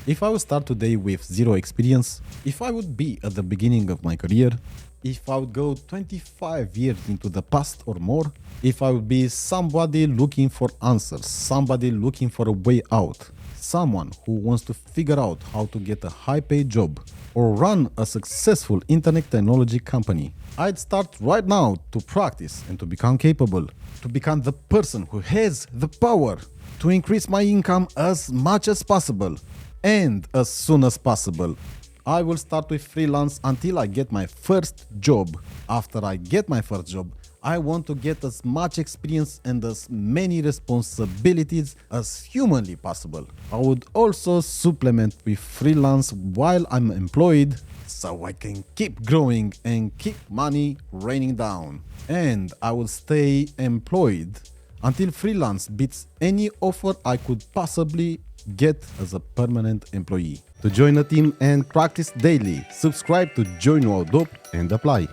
If I would start today with zero experience, if I would be at the beginning of my career, if I would go 25 years into the past or more, if I would be somebody looking for answers, somebody looking for a way out, someone who wants to figure out how to get a high-paid job or run a successful internet technology company, I'd start right now to practice and to become capable, to become the person who has the power to increase my income as much as possible and as soon as possible. I will start with freelance until I get my first job. After I get my first job, I want to get as much experience and as many responsibilities as humanly possible. I would also supplement with freelance while I'm employed so I can keep growing and keep money raining down. And I will stay employed until freelance beats any offer I could possibly get as a permanent employee. To join a team and practice daily, subscribe to Join Wow Dope and apply.